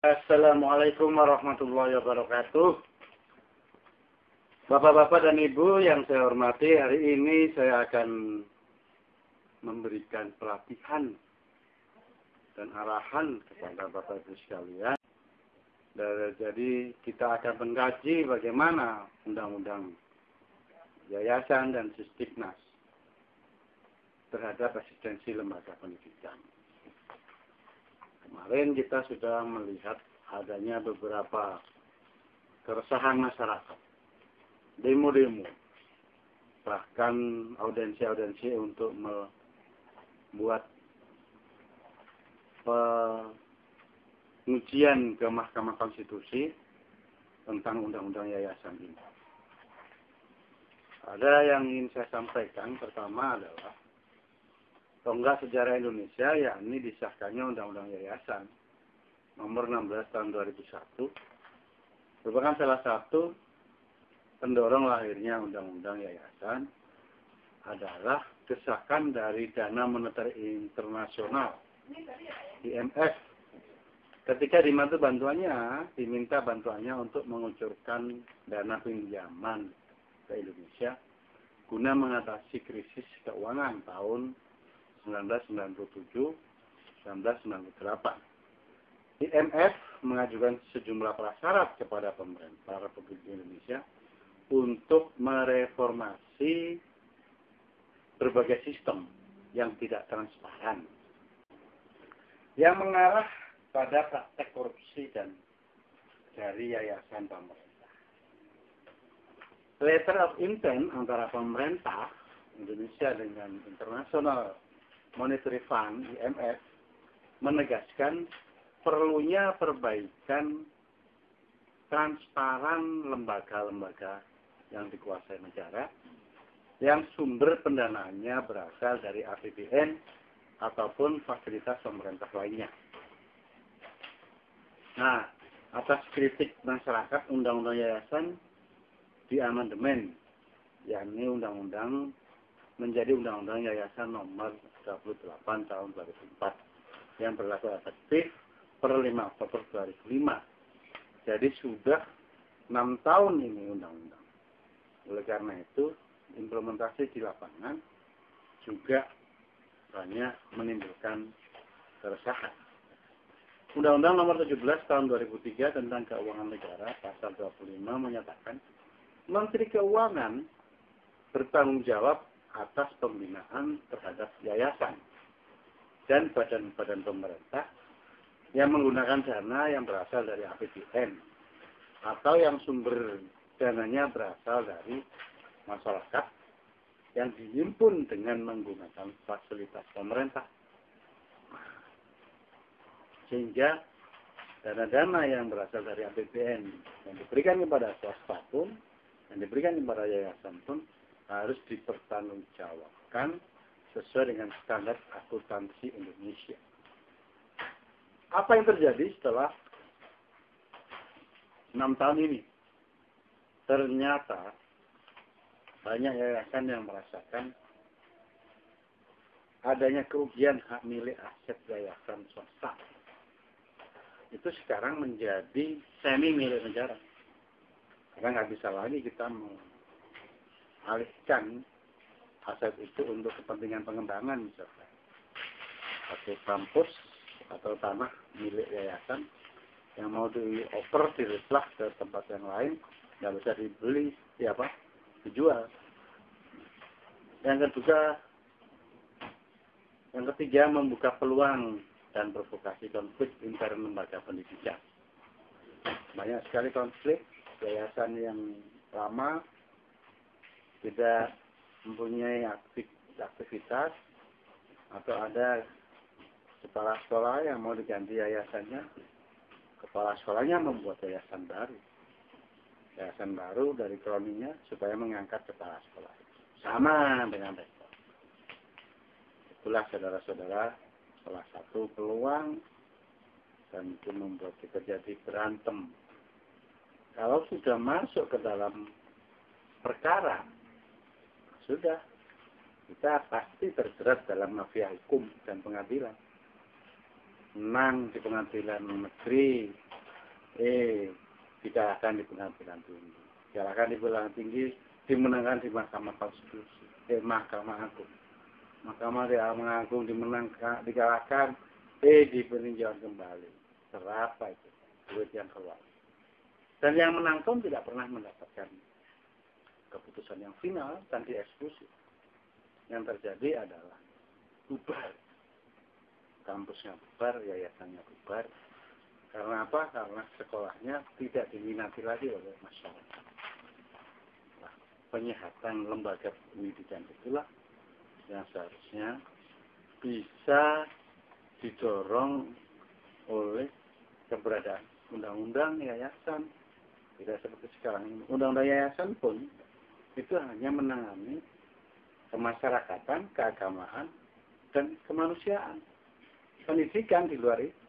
Assalamualaikum warahmatullahi wabarakatuh. Bapak-bapak dan ibu yang saya hormati, hari ini saya akan memberikan pelatihan dan arahan kepada bapak ibu sekalian. Jadi kita akan mengkaji bagaimana undang-undang yayasan dan Sisdiknas terhadap eksistensi lembaga pendidikan. Kemarin kita sudah melihat adanya beberapa keresahan masyarakat, demo-demo, bahkan audensi-audensi untuk membuat pengujian ke Mahkamah Konstitusi tentang undang-undang yayasan ini. Ada yang ingin saya sampaikan, pertama adalah tonggak sejarah Indonesia, yakni disahkannya Undang-Undang Yayasan nomor 16 tahun 2001, merupakan salah satu pendorong lahirnya Undang-Undang Yayasan adalah desakan dari Dana Moneter Internasional IMF. Ketika diminta bantuannya untuk mengucurkan dana pinjaman ke Indonesia guna mengatasi krisis keuangan tahun 1997-1998. IMF mengajukan sejumlah prasyarat kepada pemerintah Republik Indonesia untuk mereformasi berbagai sistem yang tidak transparan, yang mengarah pada praktek korupsi dan dari yayasan pemerintah. Letter of intent antara pemerintah Indonesia dengan International Monetary Fund IMF menegaskan perlunya perbaikan transparan lembaga-lembaga yang dikuasai negara yang sumber pendanaannya berasal dari APBN ataupun fasilitas pemerintah lainnya. Nah, atas kritik masyarakat, Undang-Undang Yayasan diamandemen, yakni Undang-Undang menjadi Undang-Undang Yayasan nomor 38 tahun 2004 yang berlaku efektif per 5 Oktober 2005. Jadi sudah 6 tahun ini undang-undang. Oleh karena itu, implementasi di lapangan juga banyak menimbulkan keresahan. Undang-Undang nomor 17 tahun 2003 tentang Keuangan Negara pasal 25 menyatakan Menteri Keuangan bertanggung jawab atas pembinaan terhadap yayasan dan badan-badan pemerintah yang menggunakan dana yang berasal dari APBN atau yang sumber dananya berasal dari masyarakat yang dihimpun dengan menggunakan fasilitas pemerintah. Sehingga dana-dana yang berasal dari APBN yang diberikan kepada swasta pun, yang diberikan kepada yayasan pun harus dipertanggungjawabkan sesuai dengan standar akuntansi Indonesia. Apa yang terjadi setelah 6 tahun ini? Ternyata banyak yayasan yang merasakan adanya kerugian hak milik aset yayasan swasta. Itu sekarang menjadi semi milik negara. Karena nggak bisa lagi kita alihkan aset itu untuk kepentingan pengembangan misalkan. Atau kampus atau tanah milik yayasan yang mau dioper, direslah ke tempat yang lain, nggak bisa dibeli, dijual. Yang ketiga membuka peluang dan provokasi konflik intern lembaga pendidikan. Banyak sekali konflik, yayasan yang lama tidak mempunyai aktivitas atau ada kepala sekolah yang mau diganti yayasannya, kepala sekolahnya membuat yayasan baru dari kroninya supaya mengangkat kepala sekolah. Sama dengan rektor. Itulah saudara-saudara salah satu peluang dan itu membuat kita jadi berantem. Kalau sudah masuk ke dalam perkara, sudah kita pasti terjerat dalam mafia hukum dan pengadilan. Menang di pengadilan negeri dikalahkan di pengadilan tinggi. Dikalahkan di pengadilan tinggi, dimenangkan di Mahkamah Konstitusi, Mahkamah Agung. Mahkamah Agung dikalahkan, dipeninjauan kembali. Berapa itu duit yang keluar? Dan yang menang pun tidak pernah mendapatkan keputusan yang final dan dieksekusi. Yang terjadi adalah bubar. Kampusnya bubar, yayasannya bubar. Karena apa? Karena sekolahnya tidak diminati lagi oleh masyarakat. Nah, penyehatan lembaga pendidikan itulah yang seharusnya bisa didorong oleh keberadaan undang-undang yayasan. Tidak seperti sekarang ini. Undang-undang yayasan pun itu hanya menangani kemasyarakatan, keagamaan, dan kemanusiaan. Pendidikan di luar itu.